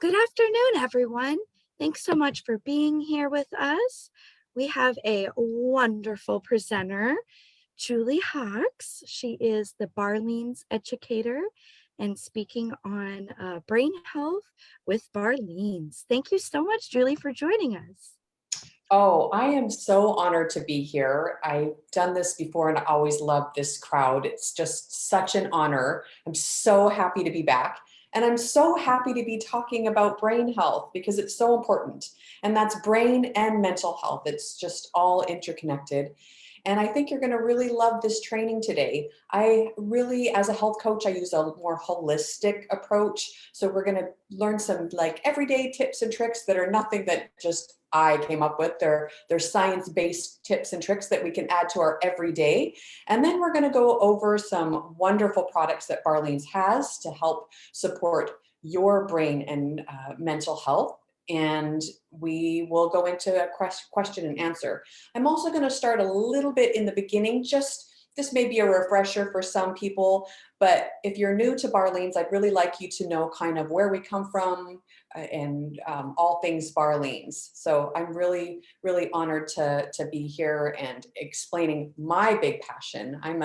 Good afternoon, everyone. Thanks so much for being here with us. We have a wonderful presenter, Julie Hawks. She is the Barlean'S educator and speaking on brain health with Barlean'S. Thank you so much, Julie, for joining us. Oh, I am so honored to be here. I've done this before and I always love this crowd. It's just such an honor. I'm so happy to be back. And I'm so happy to be talking about brain health because it's so important. And that's brain and mental health. It's just all interconnected. And I think you're going to really love this training today. I really, as a health coach, I use a more holistic approach. So we're going to learn some like everyday tips and tricks that are nothing that just I came up with. They're science-based tips and tricks that we can add to our everyday. And then we're going to go over some wonderful products that Barlean's has to help support your brain and mental health. And we will go into a question and answer. I'm also going to start a little bit in the beginning. Just this may be a refresher for some people, but if you're new to Barlean's, I'd really like you to know kind of where we come from and all things Barlean's. So I'm really, really honored to be here and explaining my big passion. I'm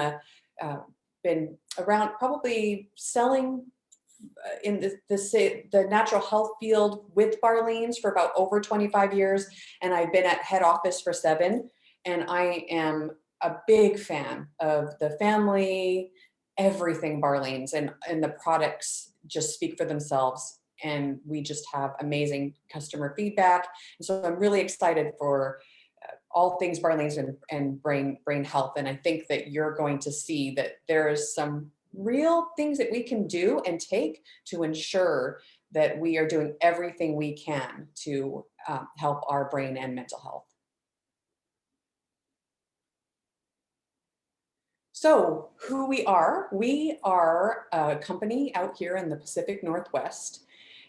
been around probably selling in the natural health field with Barlean's for about over 25 years, and I've been at head office for 7. And I am a big fan of the family, everything Barlean's, and the products just speak for themselves. And we just have amazing customer feedback. And so I'm really excited for all things Barlean's and brain health. And I think that you're going to see that there is some real things that we can do and take to ensure that we are doing everything we can to help our brain and mental health. So who we are a company out here in the Pacific Northwest,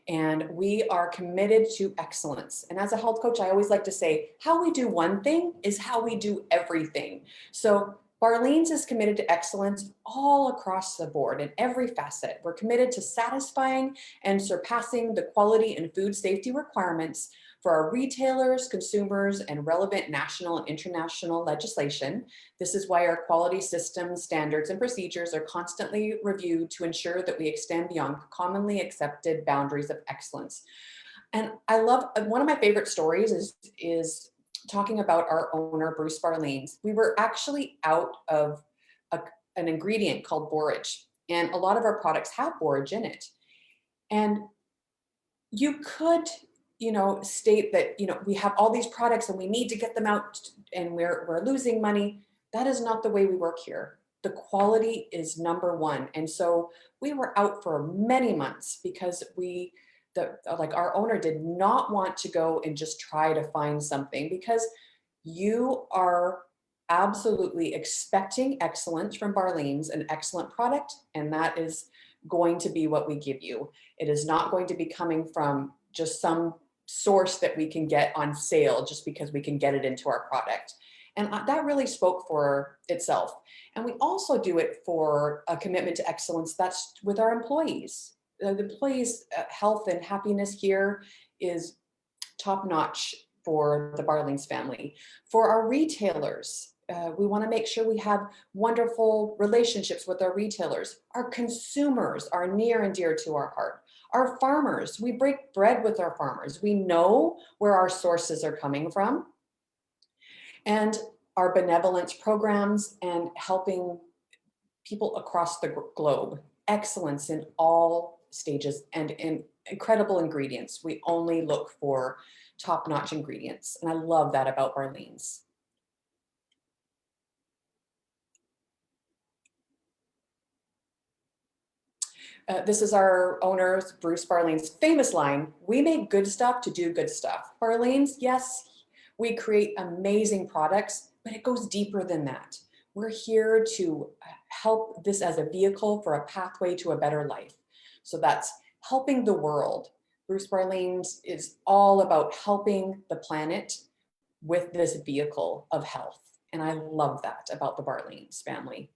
and we are committed to excellence. And as a health coach, I always like to say, how we do one thing is how we do everything. So Barlean's is committed to excellence all across the board in every facet. We're committed to satisfying and surpassing the quality and food safety requirements for our retailers, consumers, and relevant national and international legislation. This is why our quality systems, standards, and procedures are constantly reviewed to ensure that we extend beyond commonly accepted boundaries of excellence. And I love, one of my favorite stories is talking about our owner, Bruce Barlean'S. We were actually out of an ingredient called borage, and a lot of our products have borage in it. And you could, state that, we have all these products and we need to get them out and we're losing money. That is not the way we work here. The quality is number one. And so we were out for many months because our owner did not want to go and just try to find something, because you are absolutely expecting excellence from Barlean's, an excellent product, and that is going to be what we give you. It is not going to be coming from just some source that we can get on sale just because we can get it into our product. And that really spoke for itself. And we also do it for a commitment to excellence that's with our employees. The employees' health and happiness here is top notch for the Barlean'S family. For our retailers, we want to make sure we have wonderful relationships with our retailers. Our consumers are near and dear to our heart. Our farmers, we break bread with our farmers. We know where our sources are coming from. And our benevolence programs and helping people across the globe. Excellence in all stages and in incredible ingredients. We only look for top-notch ingredients. And I love that about Barlean's. This is our owner, Bruce Barlean'S famous line, "We make good stuff to do good stuff." Barlean'S, yes, we create amazing products, but it goes deeper than that. We're here to help this as a vehicle for a pathway to a better life. So that's helping the world. Bruce Barlean'S is all about helping the planet with this vehicle of health. And I love that about the Barlean'S family.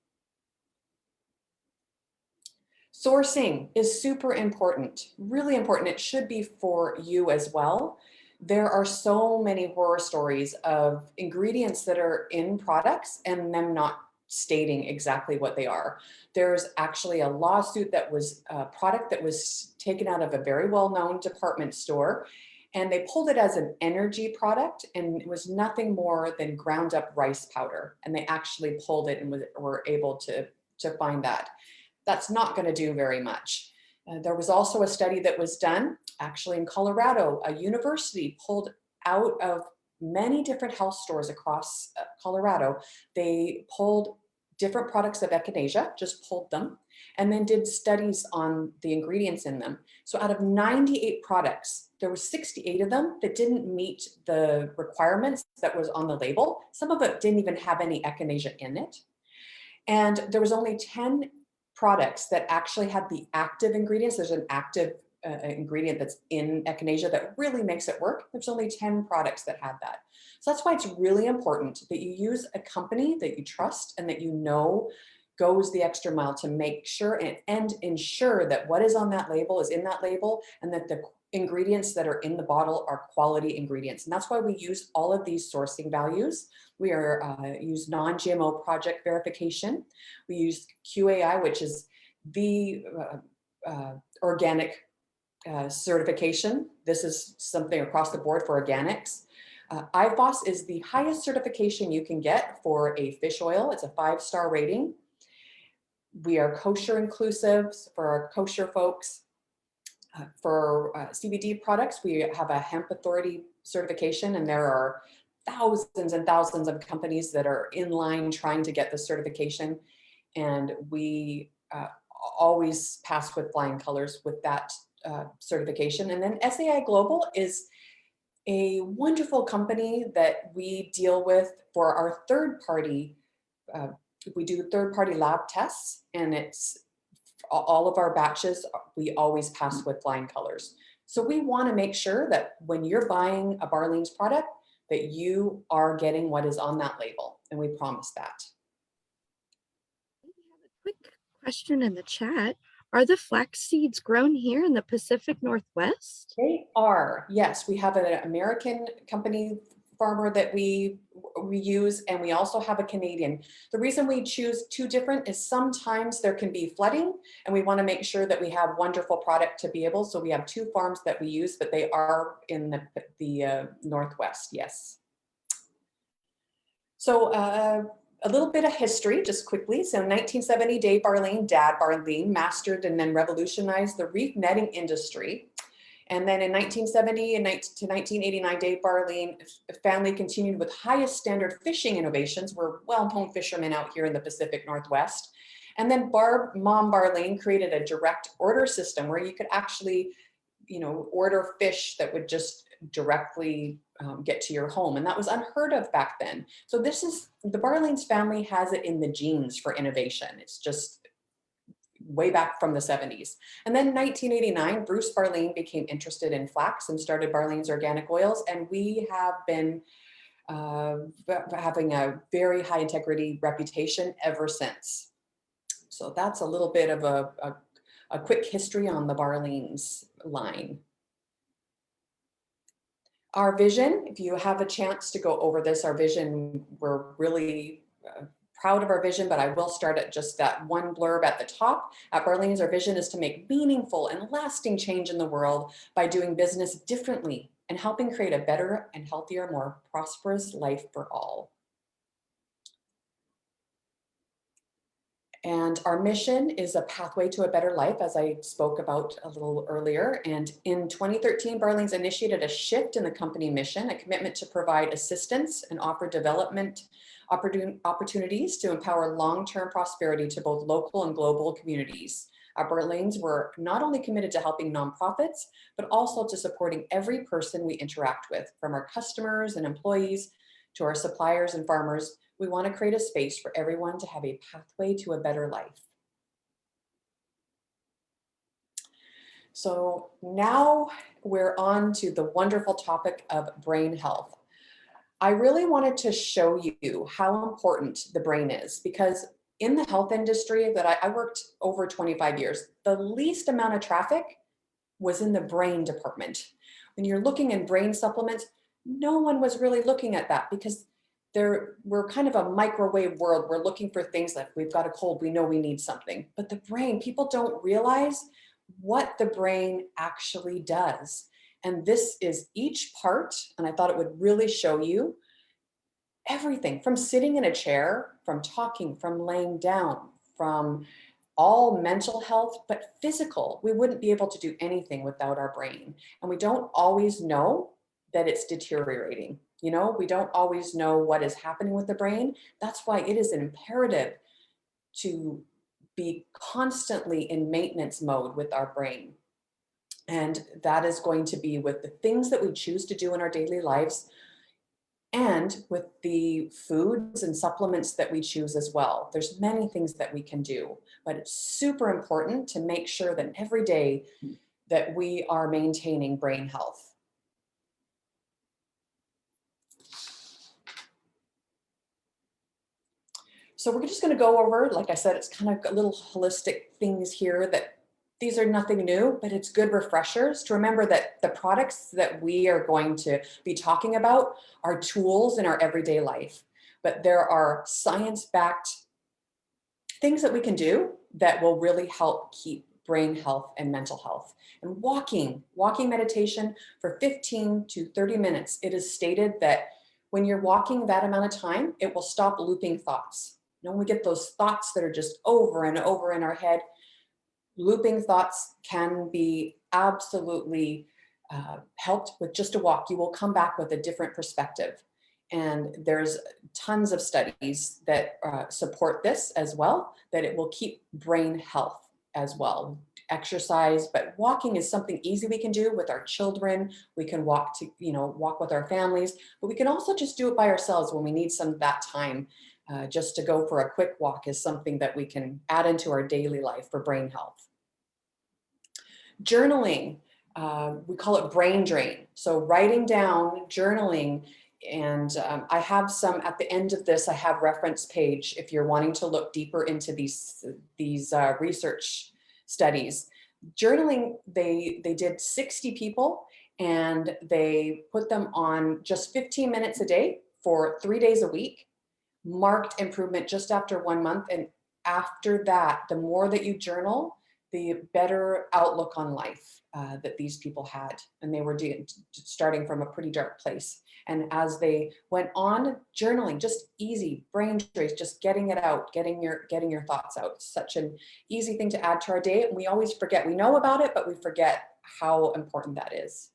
Sourcing is super important, really important. It should be for you as well. There are so many horror stories of ingredients that are in products and them not stating exactly what they are. There's actually a lawsuit that was a product that was taken out of a very well-known department store, and they pulled it as an energy product, and it was nothing more than ground up rice powder. And they actually pulled it and were able to find that. That's not going to do very much. There was also a study that was done actually in Colorado. A university pulled out of many different health stores across Colorado. They pulled different products of echinacea, just pulled them, and then did studies on the ingredients in them. So out of 98 products, there were 68 of them that didn't meet the requirements that was on the label. Some of it didn't even have any echinacea in it. And there was only 10 products that actually had the active ingredients. There's an active ingredient that's in echinacea that really makes it work. There's only 10 products that had that. So that's why it's really important that you use a company that you trust and that you know goes the extra mile to make sure and ensure that what is on that label is in that label, and that the ingredients that are in the bottle are quality ingredients. And that's why we use all of these sourcing values. We use non-GMO project verification. We use QAI, which is the organic certification. This is something across the board for organics. IFOS is the highest certification you can get for a fish oil. It's a 5-star rating. We are kosher inclusive for our kosher folks. For CBD products, we have a hemp authority certification, and there are thousands and thousands of companies that are in line trying to get the certification. And we always pass with flying colors with that certification. And then SAI Global is a wonderful company that we deal with for our third party. We do third party lab tests, and it's all of our batches, we always pass with flying colors. So we want to make sure that when you're buying a Barlean'S product, that you are getting what is on that label, and we promise that. We have a quick question in the chat. Are the flax seeds grown here in the Pacific Northwest? They are, yes. We have an American company farmer that we use, and we also have a Canadian. The reason we choose two different is sometimes there can be flooding, and we want to make sure that we have wonderful product to be able. So we have two farms that we use, but they are in the Northwest, yes. So a little bit of history, just quickly. So in 1970, Dave Barlean, Dad Barlean, mastered and then revolutionized the reef netting industry. And then in 1970 and to 1989, Dave Barlean family continued with highest standard fishing innovations. We're well-known fishermen out here in the Pacific Northwest. And then Mom Barlean created a direct order system where you could actually, order fish that would just directly get to your home. And that was unheard of back then. So the Barlean's family has it in the genes for innovation. It's just way back from the 70s. And then in 1989, Bruce Barlean became interested in flax and started Barlean's Organic Oils. And we have been having a very high integrity reputation ever since. So that's a little bit of a quick history on the Barlean's line. Our vision, if you have a chance to go over this, our vision, we're really proud of our vision, but I will start at just that one blurb at the top. At Barlean's, our vision is to make meaningful and lasting change in the world by doing business differently and helping create a better and healthier, more prosperous life for all. And our mission is a pathway to a better life, as I spoke about a little earlier. And in 2013, Barlean's initiated a shift in the company mission, a commitment to provide assistance and offer development opportunities to empower long-term prosperity to both local and global communities. At Barlean's, we're not only committed to helping nonprofits, but also to supporting every person we interact with, from our customers and employees to our suppliers and farmers. We want to create a space for everyone to have a pathway to a better life. So now we're on to the wonderful topic of brain health. I really wanted to show you how important the brain is, because in the health industry that I worked over 25 years, the least amount of traffic was in the brain department. When you're looking in brain supplements, no one was really looking at that because we're kind of a microwave world. We're looking for things like we've got a cold, we know we need something. But the brain, people don't realize what the brain actually does. And this is each part, and I thought it would really show you everything from sitting in a chair, from talking, from laying down, from all mental health, but physical. We wouldn't be able to do anything without our brain. And we don't always know that it's deteriorating. You know, we don't always know what is happening with the brain. That's why it is imperative to be constantly in maintenance mode with our brain. And that is going to be with the things that we choose to do in our daily lives and with the foods and supplements that we choose as well. There's many things that we can do, but it's super important to make sure that every day that we are maintaining brain health. So we're just going to go over, like I said, it's kind of little holistic things here that these are nothing new, but it's good refreshers to remember that the products that we are going to be talking about are tools in our everyday life. But there are science-backed things that we can do that will really help keep brain health and mental health. And walking meditation for 15 to 30 minutes. It is stated that when you're walking that amount of time, it will stop looping thoughts. You know, when we get those thoughts that are just over and over in our head, looping thoughts can be absolutely helped with just a walk. You will come back with a different perspective. And there's tons of studies that support this as well, that it will keep brain health as well. Exercise, but walking is something easy we can do with our children. We can walk walk with our families, but we can also just do it by ourselves when we need some of that time. Just to go for a quick walk is something that we can add into our daily life for brain health. Journaling, we call it brain drain. So writing down, journaling, and I have some at the end of this. I have reference page if you're wanting to look deeper into these research studies. Journaling, they did 60 people and they put them on just 15 minutes a day for 3 days a week. Marked improvement just after 1 month, and after that, the more that you journal, the better outlook on life that these people had, and they were starting from a pretty dark place. And as they went on journaling, just easy brain trace, just getting it out, getting your thoughts out. Such an easy thing to add to our day, and we always forget. We know about it, but we forget how important that is.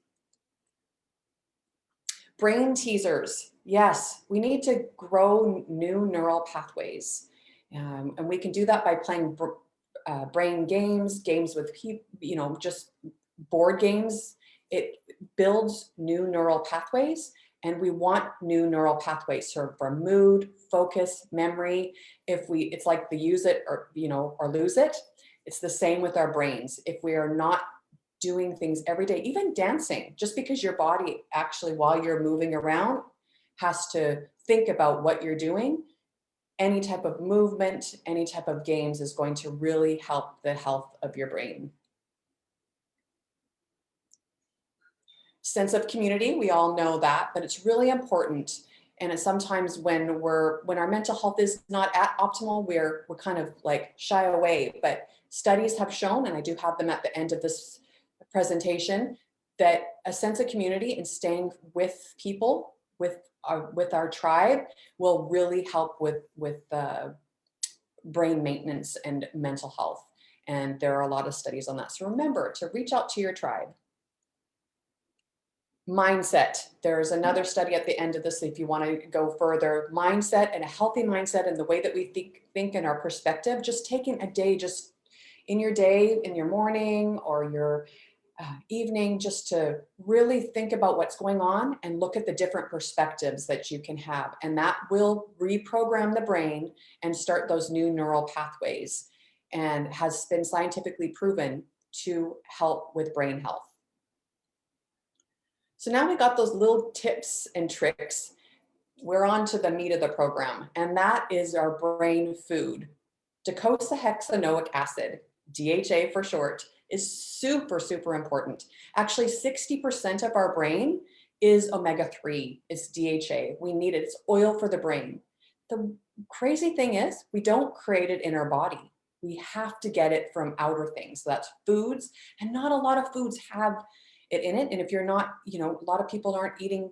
Brain teasers. Yes, we need to grow new neural pathways. And we can do that by playing brain games with just board games. It builds new neural pathways, and we want new neural pathways for mood, focus, memory. It's like the use it or lose it. It's the same with our brains. If we are not doing things every day, even dancing, just because your body actually, while you're moving around, has to think about what you're doing, any type of movement, any type of games is going to really help the health of your brain. Sense of community, we all know that, but it's really important. And it's sometimes when our mental health is not at optimal, we're kind of like shy away. But studies have shown, and I do have them at the end of this presentation, that a sense of community and staying with people, with our tribe, will really help with brain maintenance and mental health. And there are a lot of studies on that. So remember to reach out to your tribe. Mindset. There's another study at the end of this if you want to go further. Mindset, and a healthy mindset, and the way that we think in our perspective, just taking a day, just in your day, in your morning or your evening, just to really think about what's going on and look at the different perspectives that you can have. And that will reprogram the brain and start those new neural pathways, and has been scientifically proven to help with brain health. So now we got those little tips and tricks. We're on to the meat of the program, and that is our brain food. Docosahexaenoic acid, DHA for short, is super, super important. Actually, 60% of our brain is omega-3, it's DHA. We need it, it's oil for the brain. The crazy thing is, we don't create it in our body. We have to get it from outer things. So that's foods, and not a lot of foods have it in it. And if you're not, a lot of people aren't eating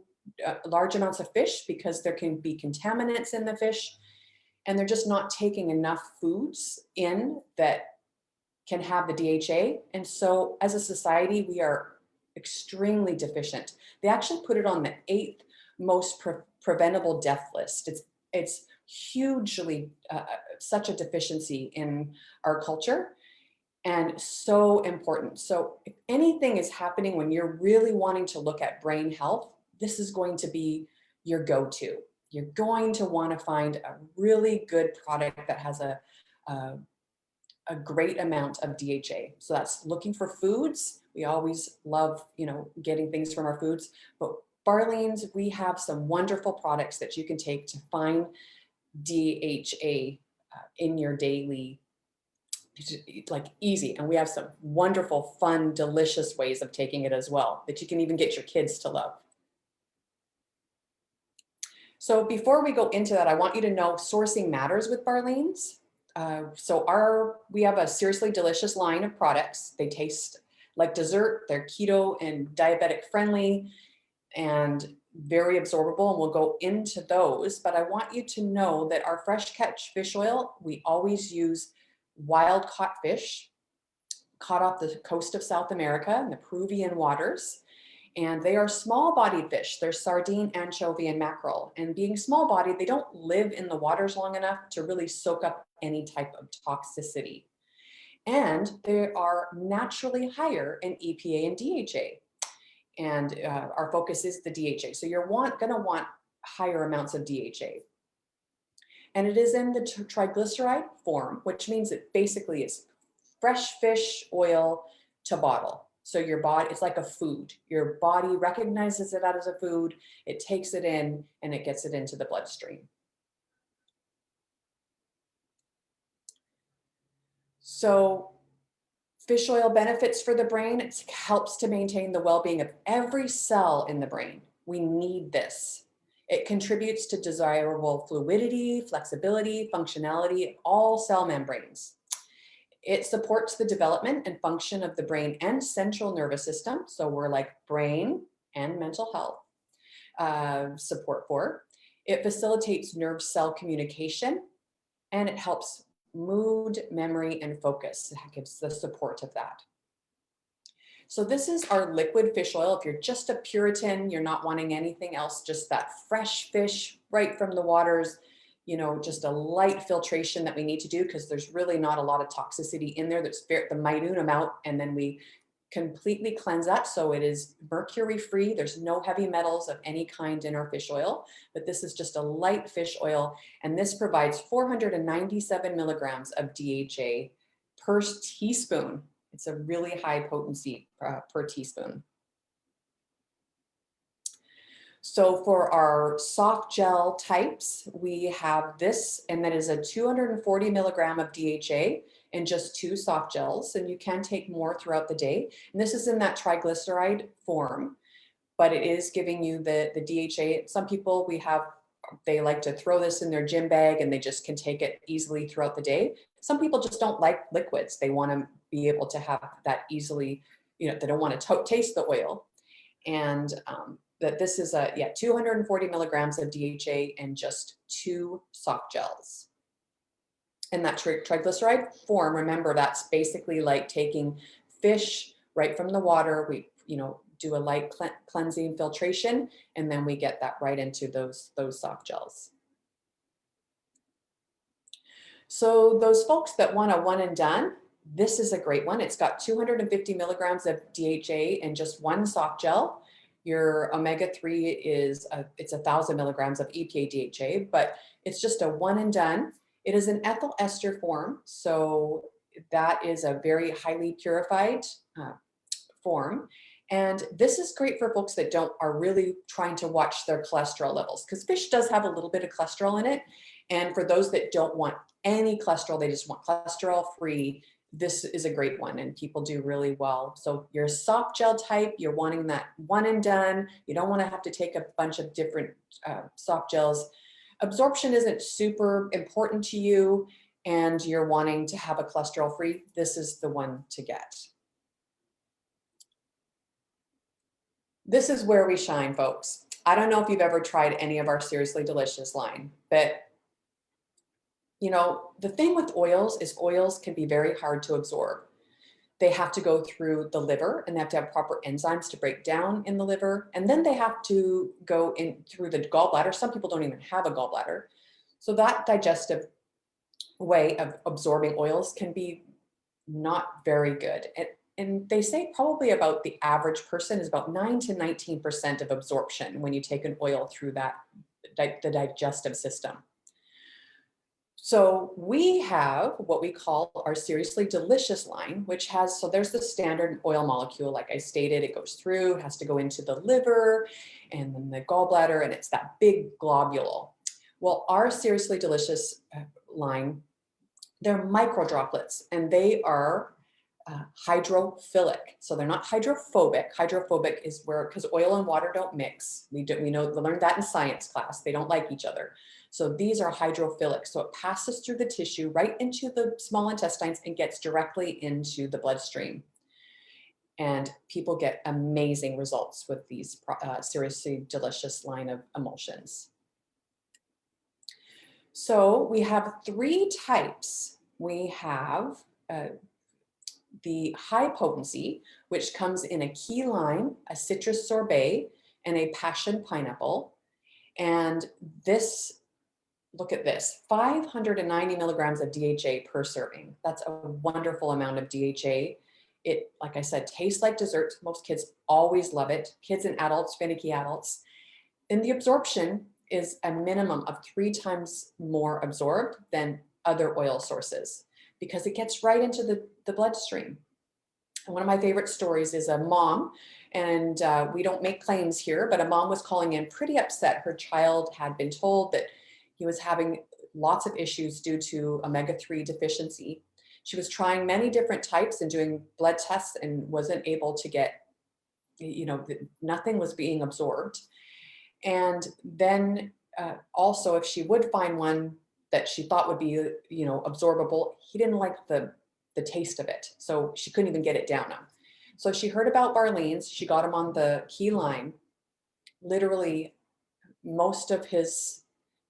large amounts of fish because there can be contaminants in the fish, and they're just not taking enough foods in that can have the DHA. And so as a society, we are extremely deficient. They actually put it on the 8th most preventable death list. It's hugely such a deficiency in our culture, and so important. So if anything is happening when you're really wanting to look at brain health, this is going to be your go-to. You're going to want to find a really good product that has a, a great amount of DHA. So that's looking for foods. We always love, getting things from our foods, but Barlean'S, we have some wonderful products that you can take to find DHA in your daily, like easy. And we have some wonderful, fun, delicious ways of taking it as well that you can even get your kids to love. So before we go into that, I want you to know sourcing matters with Barlean'S. We have a seriously delicious line of products. They taste like dessert. They're keto and diabetic friendly and very absorbable, and we'll go into those. But I want you to know that our fresh catch fish oil, we always use wild caught fish caught off the coast of South America in the Peruvian waters. And they are small bodied fish. They're sardine, anchovy, and mackerel. And being small bodied, they don't live in the waters long enough to really soak up any type of toxicity. And they are naturally higher in EPA and DHA. And our focus is the DHA. So you're going to want higher amounts of DHA. And it is in the triglyceride form, which means it basically is fresh fish oil to bottle. So your body, it's like a food. Your body recognizes it as a food, it takes it in, and it gets it into the bloodstream. So fish oil benefits for the brain. It helps to maintain the well-being of every cell in the brain. We need this. It contributes to desirable fluidity, flexibility, functionality of all cell membranes. It supports the development and function of the brain and central nervous system. So we're like brain and mental health support for. It facilitates nerve cell communication, and it helps mood, memory, and focus. It gives the support of that. So this is our liquid fish oil. If you're just a Puritan, you're not wanting anything else, just that fresh fish right from the waters, just a light filtration that we need to do because there's really not a lot of toxicity in there. There's the minute amount, and then we completely cleanse that. So it is mercury free. There's no heavy metals of any kind in our fish oil, but this is just a light fish oil. And this provides 497 milligrams of DHA per teaspoon. It's a really high potency per teaspoon. So for our soft gel types, we have this, and that is a 240 milligram of DHA in just 2 soft gels, and you can take more throughout the day. And this is in that triglyceride form, but it is giving you the DHA. Some people they like to throw this in their gym bag and they just can take it easily throughout the day. Some people just don't like liquids. They want to be able to have that easily, they don't want to taste the oil. And that this is 240 milligrams of DHA and just 2 soft gels. And that triglyceride form, remember, that's basically like taking fish right from the water. We, do a light cleansing filtration, and then we get that right into those soft gels. So those folks that want a one and done, this is a great one. It's got 250 milligrams of DHA and just 1 soft gel. Your omega-3 it's 1,000 milligrams of EPA DHA, but it's just a one and done. It is an ethyl ester form, so that is a very highly purified form. And this is great for folks that are really trying to watch their cholesterol levels, because fish does have a little bit of cholesterol in it. And for those that don't want any cholesterol, they just want cholesterol free, this is a great one and people do really well. So you're a soft gel type, you're wanting that one and done. You don't want to have to take a bunch of different soft gels. Absorption isn't super important to you and you're wanting to have a cholesterol free, this is the one to get. This is where we shine, folks. I don't know if you've ever tried any of our Seriously Delicious line, but you know, the thing with oils is oils can be very hard to absorb. They have to go through the liver and they have to have proper enzymes to break down in the liver. And then they have to go in through the gallbladder. Some people don't even have a gallbladder. So that digestive way of absorbing oils can be not very good. And they say probably about the average person is about 9 to 19% of absorption when you take an oil through that, the digestive system. So we have what we call our Seriously Delicious line, which has, so there's the standard oil molecule, like I stated, it goes through, it has to go into the liver and then the gallbladder, and it's that big globule. Well, our Seriously Delicious line, they're micro droplets and they are hydrophilic. So they're not hydrophobic. Hydrophobic is where, because oil and water don't mix. We learned that in science class. They don't like each other. So these are hydrophilic. So it passes through the tissue right into the small intestines and gets directly into the bloodstream. And people get amazing results with these Seriously Delicious line of emulsions. So we have three types. We have the high potency, which comes in a key lime, a citrus sorbet, and a passion pineapple. And this, look at this, 590 milligrams of DHA per serving. That's a wonderful amount of DHA. It, like I said, tastes like dessert. Most kids always love it. Kids and adults, finicky adults. And the absorption is a minimum of 3 times more absorbed than other oil sources because it gets right into the bloodstream. And one of my favorite stories is a mom, and we don't make claims here, but a mom was calling in pretty upset. Her child had been told that he was having lots of issues due to omega-3 deficiency. She was trying many different types and doing blood tests and wasn't able to get, nothing was being absorbed. And then also, if she would find one that she thought would be, absorbable, he didn't like the taste of it. So she couldn't even get it down him. So she heard about Barlean'S. She got him on the key line. Literally, most of his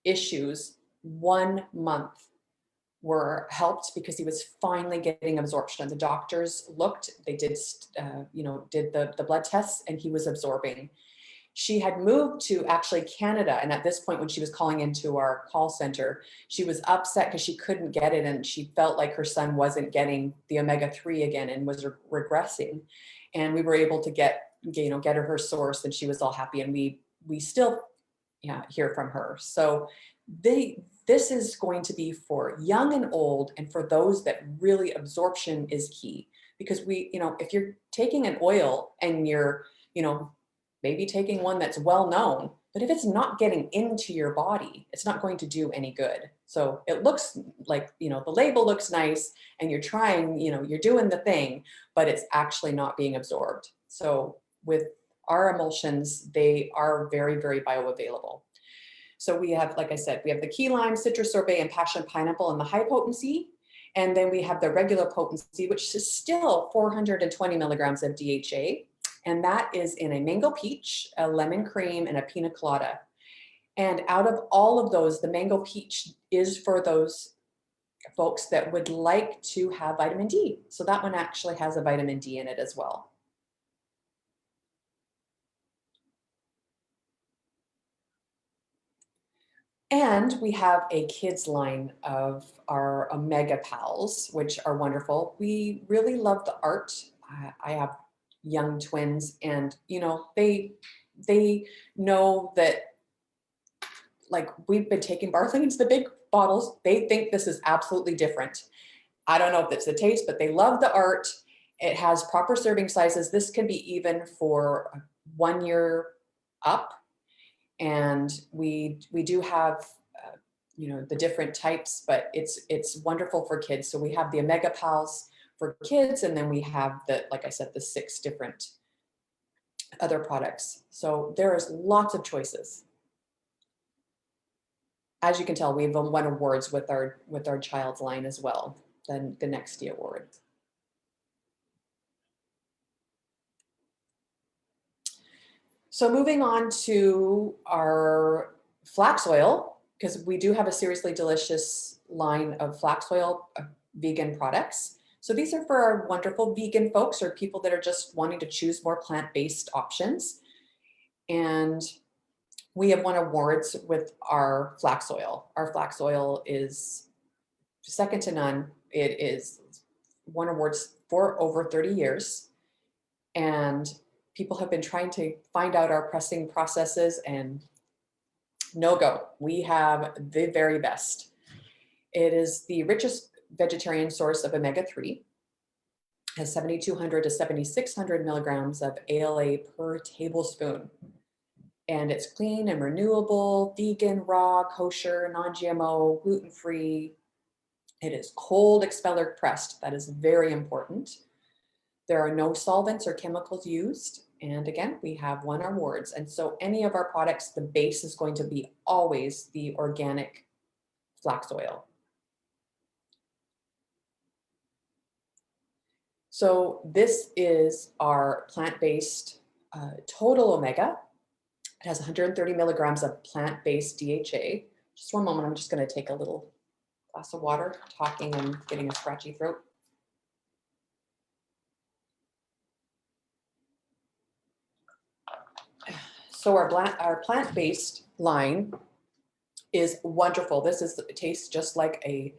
issues, 1 month, were helped because he was finally getting absorption. The doctors looked, they did, did the blood tests, and he was absorbing. She had moved to actually Canada. And at this point, when she was calling into our call center, she was upset because she couldn't get it. And she felt like her son wasn't getting the omega-3 again and was regressing. And we were able to get her source, and she was all happy. And we still hear from her. So this is going to be for young and old, and for those that really absorption is key. Because if you're taking an oil and you're, maybe taking one that's well known, but if it's not getting into your body, it's not going to do any good. So it looks like, the label looks nice and you're trying, you're doing the thing, but it's actually not being absorbed. So with our emulsions, they are very, very bioavailable. So we have, like I said, we have the key lime, citrus sorbet, and passion pineapple in the high potency. And then we have the regular potency, which is still 420 milligrams of DHA. And that is in a mango peach, a lemon cream, and a pina colada. And out of all of those, the mango peach is for those folks that would like to have vitamin D. So that one actually has a vitamin D in it as well. And we have a kids line of our Omega Pals, which are wonderful. We really love the art. I have young twins, and they know that, like, we've been taking Barlean'S, the big bottles. They think this is absolutely different. I don't know if it's the taste, but they love the art. It has proper serving sizes. This can be even for 1 year up. And we do have, the different types, but it's wonderful for kids. So we have the Omega Pals for kids, and then we have like I said, the 6 different other products. So there is lots of choices. As you can tell, we've won awards with our child's line as well, then the Next Day Award. So moving on to our flax oil, because we do have a seriously delicious line of flax oil vegan products. So these are for our wonderful vegan folks or people that are just wanting to choose more plant-based options. And we have won awards with our flax oil. Our flax oil is second to none. It is won awards for over 30 years. And people have been trying to find out our pressing processes, and no go. We have the very best. It is the richest vegetarian source of omega-3, has 7,200 to 7,600 milligrams of ALA per tablespoon. And it's clean and renewable, vegan, raw, kosher, non-GMO, gluten-free. It is cold expeller pressed. That is very important. There are no solvents or chemicals used. And again, we have won awards. And so any of our products, the base is going to be always the organic flax oil. So this is our plant-based total omega. It has 130 milligrams of plant-based DHA. Just one moment, I'm just going to take a little glass of water, talking and getting a scratchy throat. So our plant-based line is wonderful. It tastes just like a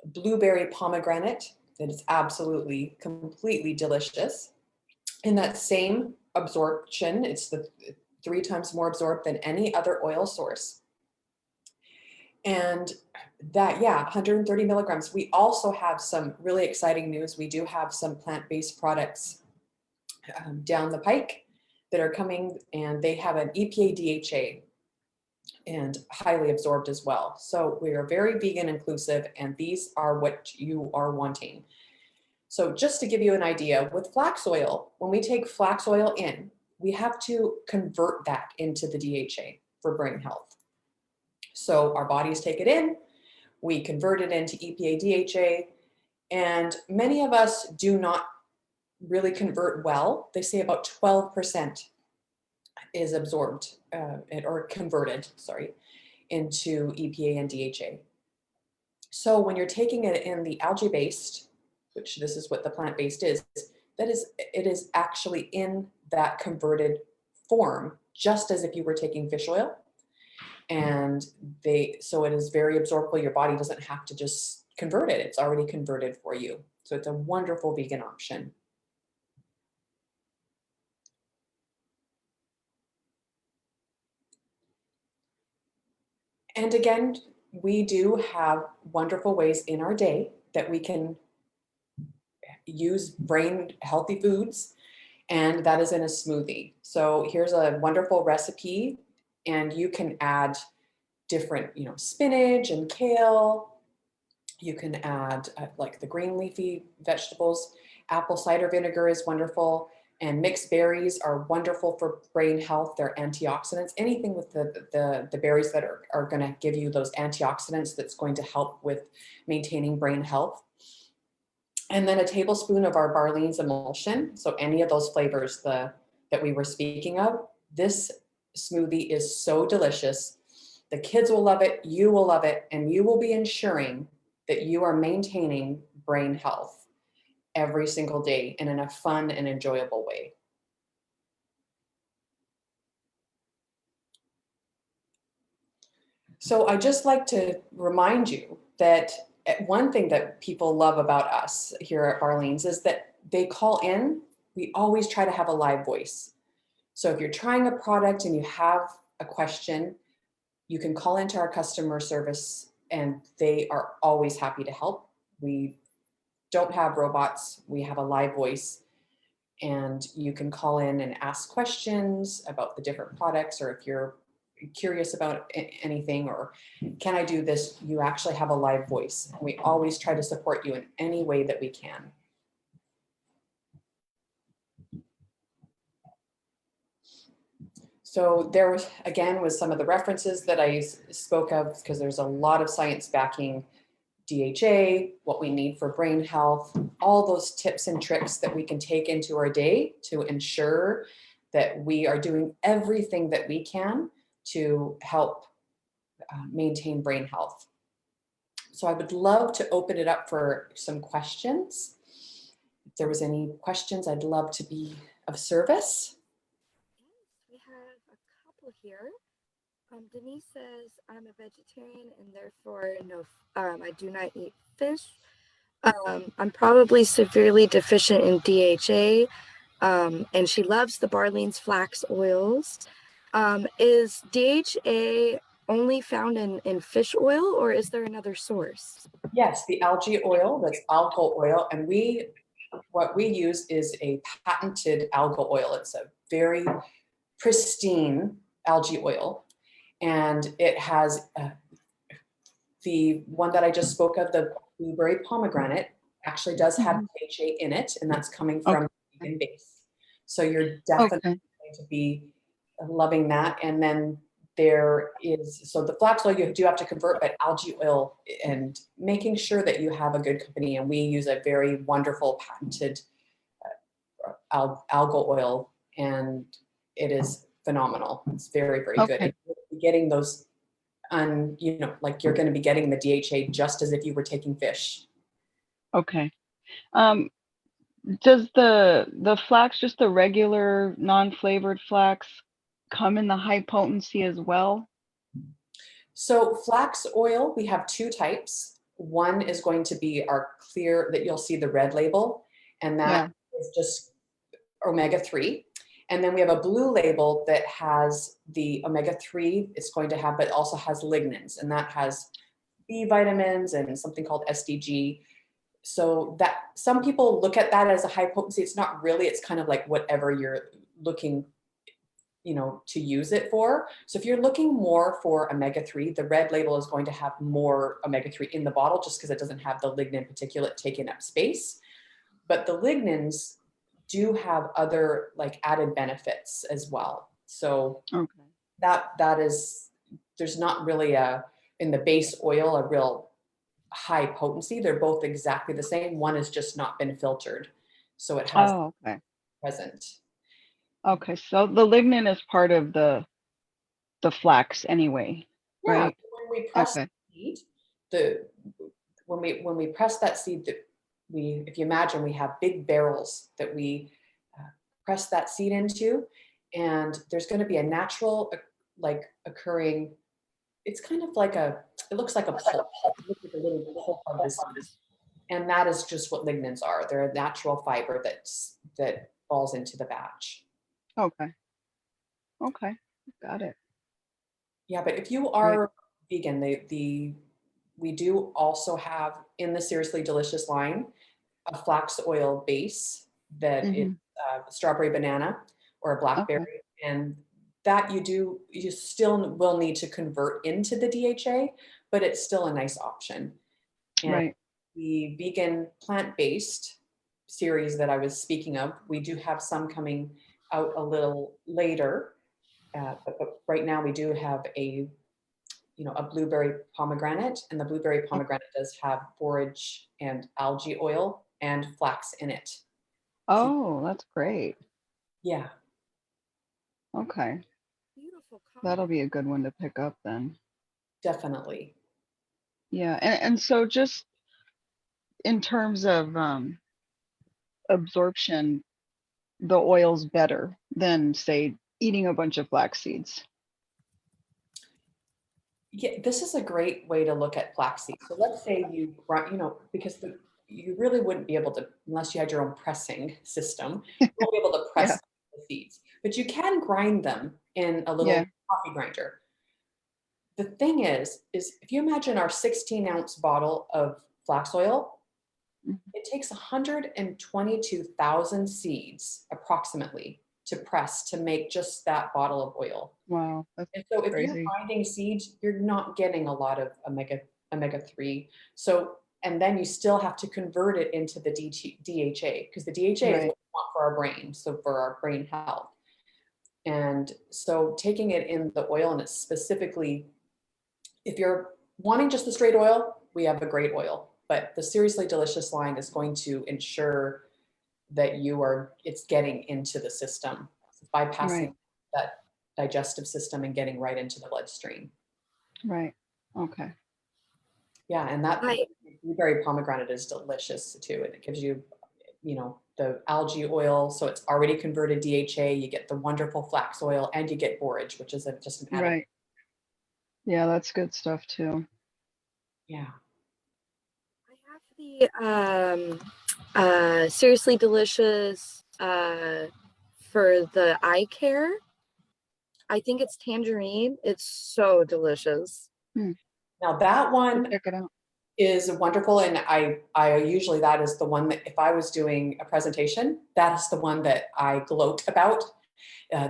blueberry pomegranate. It is absolutely, completely delicious. In that same absorption, it's 3 times more absorbed than any other oil source. And that, 130 milligrams. We also have some really exciting news. We do have some plant-based products down the pike that are coming, and they have an EPA DHA and highly absorbed as well. So we are very vegan inclusive, and these are what you are wanting. So just to give you an idea, with flax oil, when we take flax oil in, we have to convert that into the DHA for brain health. So our bodies take it in, we convert it into EPA DHA, and many of us do not really convert well. They say about 12% is absorbed or converted, into EPA and DHA. So when you're taking it in the algae-based, which this is what the plant-based is, it is actually in that converted form, just as if you were taking fish oil. And so it is very absorbable. Your body doesn't have to just convert it. It's already converted for you. So it's a wonderful vegan option. And again, we do have wonderful ways in our day that we can use brain healthy foods, and that is in a smoothie. So here's a wonderful recipe, and you can add different, spinach and kale. You can add like the green leafy vegetables. Apple cider vinegar is wonderful, and mixed berries are wonderful for brain health. They're antioxidants. Anything with the berries that are going to give you those antioxidants that's going to help with maintaining brain health. And then a tablespoon of our Barlean'S emulsion. So any of those flavors that we were speaking of, this smoothie is so delicious. The kids will love it, you will love it, and you will be ensuring that you are maintaining brain health every single day and in a fun and enjoyable way. So I just like to remind you that one thing that people love about us here at Barlean'S is that they call in. We always try to have a live voice. So if you're trying a product and you have a question, you can call into our customer service, and they are always happy to help. We don't have robots. We have a live voice, and you can call in and ask questions about the different products, or if you're curious about anything, or can I do this? You actually have a live voice. We always try to support you in any way that we can. So there was, again, was some of the references that I spoke of, because there's a lot of science backing DHA, what we need for brain health, all those tips and tricks that we can take into our day to ensure that we are doing everything that we can to help maintain brain health. So I would love to open it up for some questions. If there was any questions, I'd love to be of service. Yes, we have a couple here. Denise says, I'm a vegetarian and therefore I do not eat fish. I'm probably severely deficient in DHA, and she loves the Barlean'S flax oils. Is DHA only found in fish oil, or is there another source? Yes, the algae oil, that's algal oil, and what we use is a patented algal oil. It's a very pristine algae oil, and it has the one that I just spoke of, the blueberry pomegranate, actually does have DHA in it, and that's coming Okay. from vegan base. So you're definitely Okay. going to be loving that. And then there is, so the flax oil you do have to convert, but algae oil, and making sure that you have a good company. And we use a very wonderful patented algal oil, and it is phenomenal. It's very, very good. Okay. And you're getting those like you're going to be getting the DHA just as if you were taking fish. Okay. Does the flax, just the regular non-flavored flax, come in the high potency as well? So flax oil, we have two types. One is going to be our clear, that you'll see the red label, and that is just omega-3. And then we have a blue label that has the omega-3 it's going to have, but also has lignans, and that has B vitamins and something called SDG. So that some people look at that as a high potency. It's not really, it's kind of like whatever you're looking to use it for. So if you're looking more for omega-3, the red label is going to have more omega-3 in the bottle, just because it doesn't have the lignin particulate taking up space. But the lignans do have other like added benefits as well. So Okay. that is, there's not really in the base oil, a real high potency. They're both exactly the same. One has just not been filtered. So it has Oh, okay. present. Okay. So the lignin is part of the flax anyway, Yeah, right? when we press Okay. the seed, the when we press that seed, that if you imagine, we have big barrels that we press that seed into, and there's going to be a natural like occurring. It's kind of like it looks like a pulp. It looks like a little pulp of the seed, and that is just what lignans are. They're a natural fiber that falls into the batch. Okay. Okay. Got it. Yeah, but if you Great. are vegan, we do also have in the Seriously Delicious line a flax oil base that is Mm-hmm. strawberry banana or a Okay. blackberry, and that you still will need to convert into the DHA, but it's still a nice option. And Right. the vegan plant-based series that I was speaking of, we do have some coming out a little later, but right now we do have a blueberry pomegranate, and the blueberry Oh, pomegranate does have borage and algae oil and flax in it. So oh, that's great. yeah, Okay. Beautiful That'll comment. be a good one to pick up then. definitely. Yeah. And so just in terms of absorption, the oil's better than, say, eating a bunch of flax seeds. Yeah, this is a great way to look at flaxseed. So let's say because you really wouldn't be able to, unless you had your own pressing system, you won't be able to Yeah. press the seeds, but you can grind them in a little Yeah. coffee grinder. The thing is if you imagine our 16-ounce bottle of flax oil, Mhm. it takes 122,000 seeds approximately to press to make just that bottle of oil. Wow, that's And so if you're crazy. finding seeds, you're not getting a lot of omega-3. So, and then you still have to convert it into the DHA, because the DHA is Right. what we want for our brain, so for our brain health. And so taking it in the oil, and it's specifically, if you're wanting just the straight oil, we have a great oil. But the Seriously Delicious line is going to ensure that it's getting into the system, bypassing Right. that digestive system and getting right into the bloodstream. Right. Okay. Yeah, and that I blueberry pomegranate is delicious too. And it gives you, the algae oil. So it's already converted DHA. You get the wonderful flax oil, and you get borage, which is just an added. Right. Yeah, that's good stuff too. Yeah. have the Seriously Delicious for the eye care. I think it's tangerine. It's so delicious. Hmm. Now that I'll one check it out. is wonderful. And I usually, that is the one that if I was doing a presentation, that is the one that I gloat about.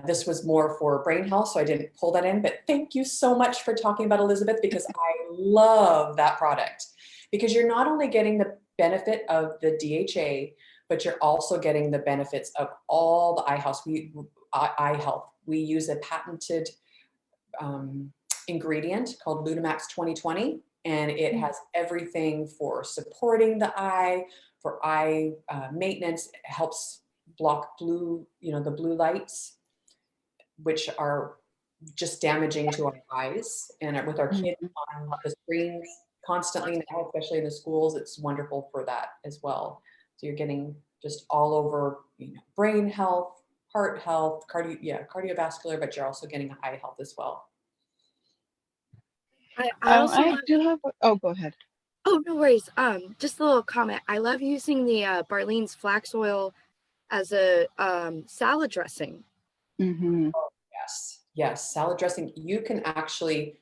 This was more for brain health, so I didn't pull that in, but thank you so much for talking about Elizabeth, because I love that product, because you're not only getting the benefit of the DHA, but you're also getting the benefits of all the eye health. We use a patented ingredient called Lunamax 2020, and it has everything for supporting the eye, for eye maintenance. It helps block the blue lights, which are just damaging to our eyes. And with our kids Mhm. on the screens constantly now, especially in the schools, it's wonderful for that as well. So you're getting just all over, brain health, heart health, cardiovascular, but you're also getting eye health as well. I also I love, do have. Oh, go ahead. oh, no worries. Just a little comment. I love using the Barlean'S flax oil as a salad dressing. Hmm. Yes, yes. Salad dressing, you can actually,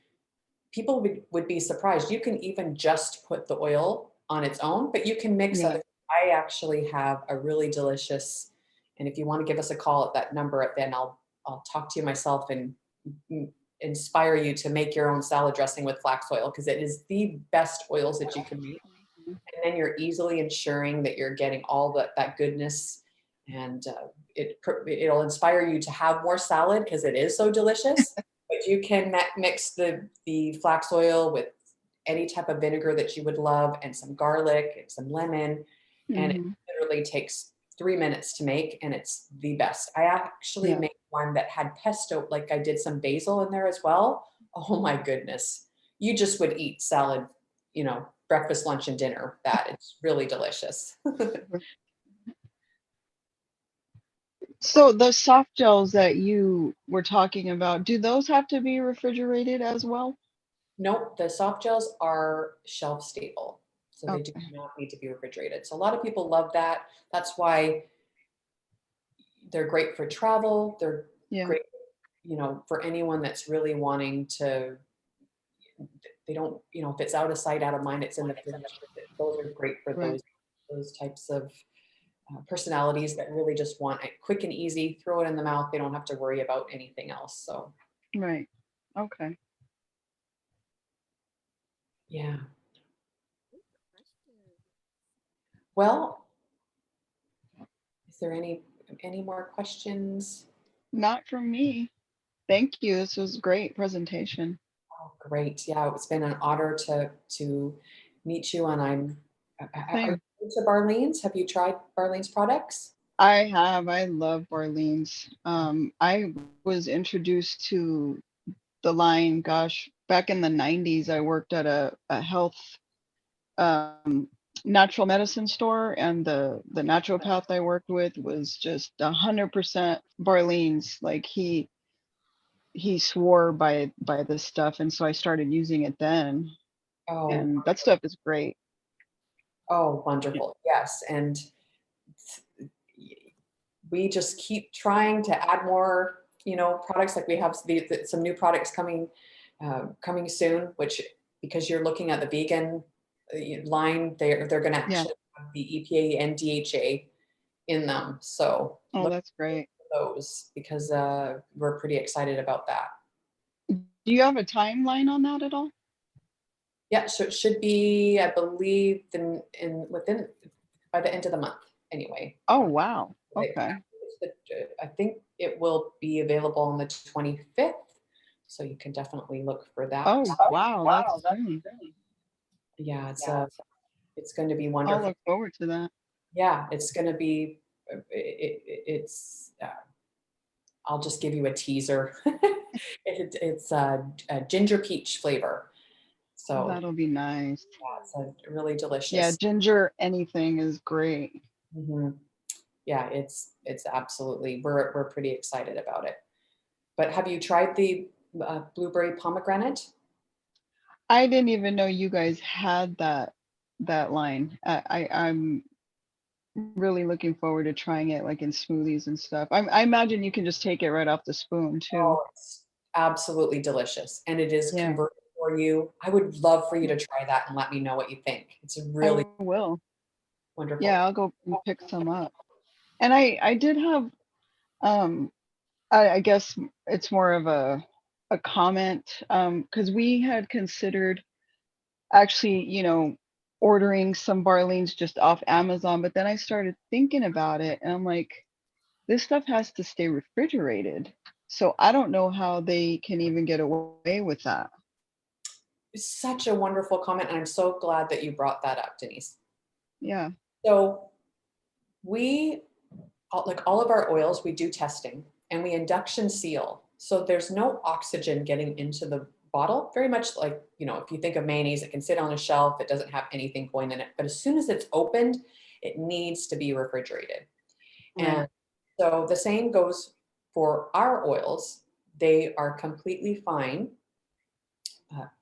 people would be surprised. You can even just put the oil on its own, but you can mix Yeah. other. I actually have a really delicious, and if you want to give us a call at that number, then I'll talk to you myself and inspire you to make your own salad dressing with flax oil, because it is the best oils that you can make. And then you're easily ensuring that you're getting all that goodness, and it'll inspire you to have more salad because it is so delicious. But you can mix the flax oil with any type of vinegar that you would love, and some garlic and some lemon, and it Hmm. literally takes 3 minutes to make, and it's the best. I actually Yeah. made one that had pesto, like I did some basil in there as well. Oh my goodness, you just would eat salad, breakfast, lunch, and dinner. That it's really delicious. So the soft gels that you were talking about, do those have to be refrigerated as well? Nope, the soft gels are shelf stable, so they do Okay. not need to be refrigerated. So a lot of people love that. That's why they're great for travel. They're Yeah. great, for anyone that's really wanting to. They don't, if it's out of sight, out of mind, it's in the fridge. Those are great for Right. those types of personalities that really just want it quick and easy. Throw it in the mouth. They don't have to worry about anything else. So Right. Okay. yeah. Well, is there any more questions? Not from me. Thank you. This was a great presentation. Oh, great. Yeah, it's been an honor to meet you. And are you Same. into Barlean's? Have you tried Barlean's products? I have. I love Barlean's. I was introduced to the line, gosh, back in the 90s. I worked at a health um, natural medicine store, and the naturopath I worked with was just 100% Barlean's. Like he swore by this stuff, and so I started using it then, Oh, and that stuff is great. oh, wonderful. Yes. And we just keep trying to add more, products. Like we have some new products coming soon, which, because you're looking at the vegan line, they're going to Yeah. actually have the EPA and DHA in them. So Oh, look that's great. for those because we're pretty excited about that. Do you have a timeline on that at all? Yeah, so it should be, I believe, within by the end of the month anyway. Oh, wow. Right. Okay. I think it will be available on the 25th, so you can definitely look for that. Oh, wow. That's soon. Yeah, it's going to be I'll wonderful. look forward to that. Yeah, it's going to be. It's. I'll just give you a teaser. It's a ginger peach flavor, Oh, so that'll be nice. yeah, it's a really Yeah, delicious. ginger anything is great. Mhm. Yeah, it's absolutely. We're pretty excited about it. But have you tried the blueberry pomegranate? I didn't even know you guys had that line. I'm really looking forward to trying it like in smoothies and stuff. I imagine you can just take it right off the spoon too. Oh, it's absolutely delicious, and it is Yeah, converted for you. I would love for you to try that and let me know what you think. It's a I really will. wonderful. Yeah, I'll go and pick some up. And I did have um I guess it's more of a comment because we had considered actually, ordering some Barlean's just off Amazon, but then I started thinking about it and I'm like, this stuff has to stay refrigerated. So I don't know how they can even get away with that. It's such a wonderful comment, and I'm so glad that you brought that up, Denise. Yeah. So we, like all of our oils, we do testing and we induction seal. So there's no oxygen getting into the bottle, very much like, if you think of mayonnaise, it can sit on a shelf, it doesn't have anything going in it. But as soon as it's opened, it needs to be refrigerated. Right. And so the same goes for our oils. They are completely fine,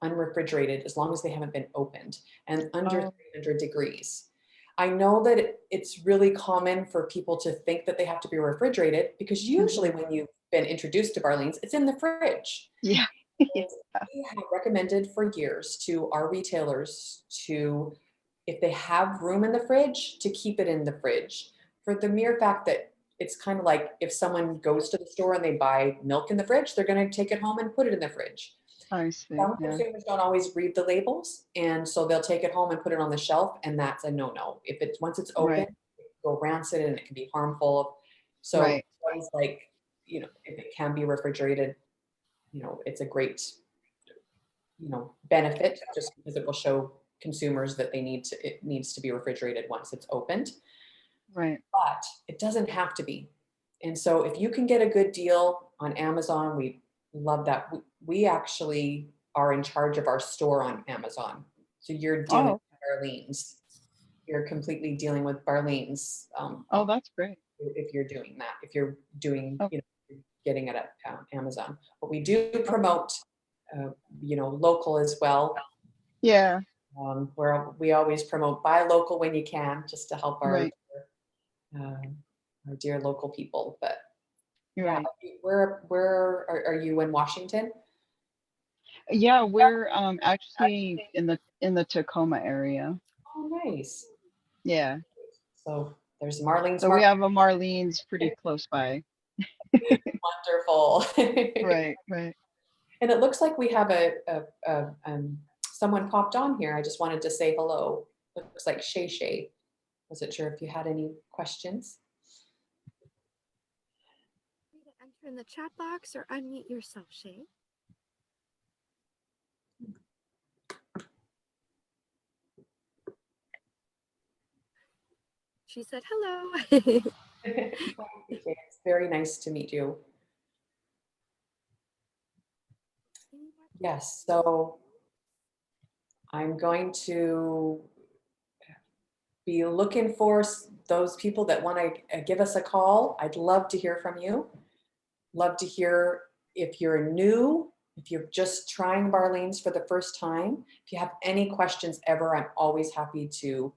unrefrigerated, as long as they haven't been opened and under Oh, 300 degrees. I know that it's really common for people to think that they have to be refrigerated because usually mhm. when you've been introduced to Barlean's, it's in the fridge. Yeah. Yeah. We have recommended for years to our retailers to, if they have room in the fridge, to keep it in the fridge for the mere fact that it's kind of like if someone goes to the store and they buy milk in the fridge, they're going to take it home and put it in the fridge. I see. Some Yeah. consumers don't always read the labels, and so they'll take it home and put it on the shelf, and that's a no-no. If it's once it's open, Right. it can go rancid and it can be harmful. So Right. it's always like, if it can be refrigerated, it's a great, benefit just because it will show consumers that it needs to be refrigerated once it's opened, Right. but it doesn't have to be. And so if you can get a good deal on Amazon, we love that. We actually are in charge of our store on Amazon. So you're dealing Oh, with Barlean's. You're completely dealing with Barlean's, oh, that's great. if you're doing that, if you're doing, Oh, getting it at Amazon. But we do okay. promote, local as well, Yeah. where we always promote buy local when you can, just to help Right. um, our dear local people. But You're yeah, right. where are you in Washington? Yeah, we're actually in the Tacoma area. Oh, nice. Yeah. So there's Marlene's So we Market. have a Marlene's pretty close by. Wonderful. Right, right. And it looks like we have someone popped on here. I just wanted to say hello. Looks like Shay Shay. Wasn't sure if you had any questions. Free to enter in the chat box or unmute yourself, Shay. She said hello. It's very nice to meet you. Yes, so I'm going to be looking for those people that want to give us a call. I'd love to hear from you. Love to hear if you're new, if you're just trying Barlean's for the first time. If you have any questions ever, I'm always happy to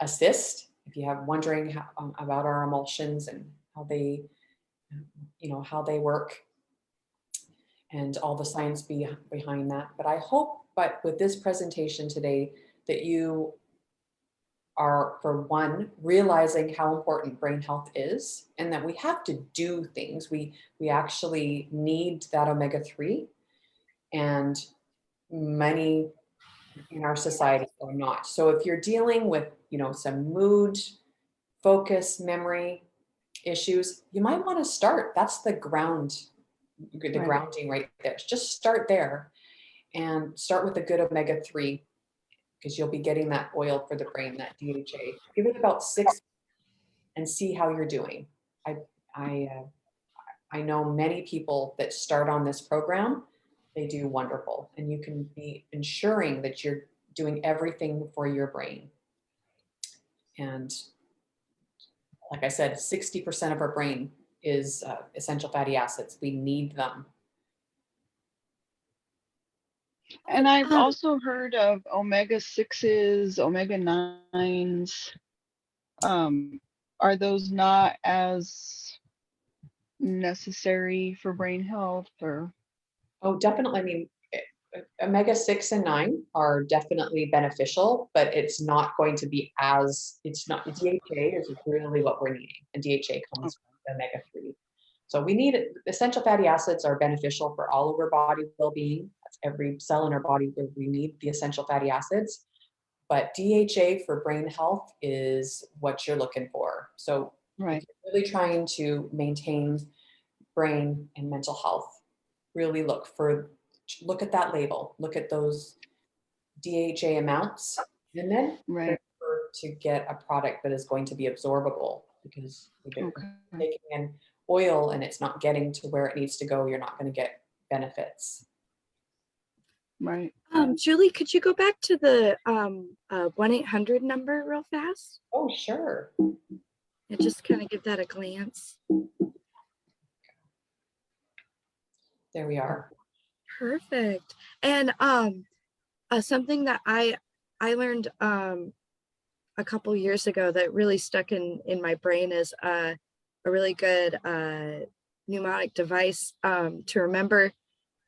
assist. If you have wondering about our emulsions and how they work and all the science behind that. But I hope, with this presentation today, that you are, for one, realizing how important brain health is and that we have to do things. We actually need that omega-3, and many in our society are not. So if you're dealing with, some mood, focus, memory issues, you might want to start. That's the Right. grounding right there. Just start there and start with a good omega-3, because you'll be getting that oil for the brain, that DHA. Give it about 6 and see how you're doing. I I I know many people that start on this program. They do wonderful, and you can be ensuring that you're doing everything for your brain. And like I said, 60% of our brain is essential fatty acids. We need them. And I've Um, also heard of omega-6s, omega-9s. Are those not as necessary for brain health or? Oh, definitely. I mean, omega-6 and 9 are definitely beneficial, but it's not going to be it's not, DHA is really what we're needing. And DHA Oh, comes from omega-3. So we need it. Essential fatty acids are beneficial for all of our body well-being. That's every cell in our body where we need the essential fatty acids. But DHA for brain health is what you're looking for. So if right, you're really trying to maintain brain and mental health, really look at that label, look at those DHA amounts, and then right. remember to get a product that is going to be absorbable, because if you're Okay, taking in oil and it's not getting to where it needs to go, you're not going to get benefits. right. Julie, could you go back to the 1-800 number real fast Oh, sure. and just kind of give that a glance? There we are. Perfect. And something that I learned a couple years ago that really stuck in my brain is a really good mnemonic device to remember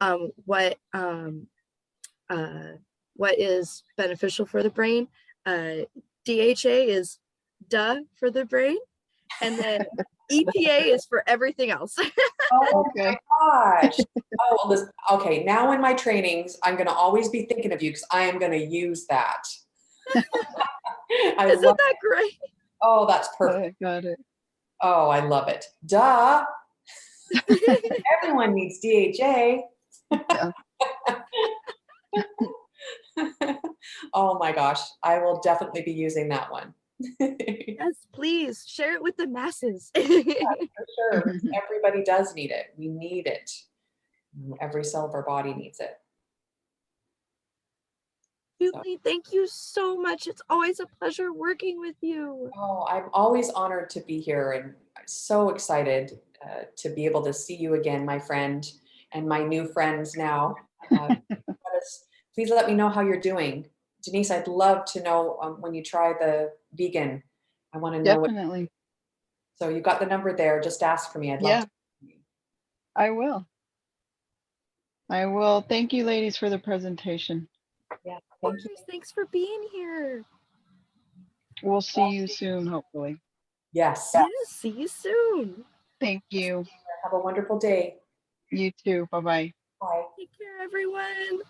um, what um, uh, what is beneficial for the brain. Uh, DHA is duh for the brain, and then EPA is for everything else. Oh Okay. my gosh. Oh, well, okay. Now in my trainings, I'm going to always be thinking of you, because I am going to use that. I Isn't love. that great? Oh, that's perfect. Got it. Oh, I love it. Duh. Everyone needs DHA. Yeah. Oh my gosh. I will definitely be using that one. For Yes, please share it with the masses. sure. Because everybody does need it. We need it. Every cell of our body needs it. So, Julie, thank you so much. It's always a pleasure working with you. oh, I'm always honored to be here, and I'm so excited to be able to see you again, my friend, and my new friends now. Please let me know how you're doing. Denise, I'd love to know when you try the vegan. I want to know what. Definitely. So you got the number there. Just ask for me. I'd love Yeah, to. I will. I will. Thank you, ladies, for the presentation. Yeah, Of thank you. course, thanks for being here. We'll see you soon, hopefully. Yes. Yeah, see you soon. Thank you. Have a wonderful day. You too. Bye-bye. Bye. Take care, everyone.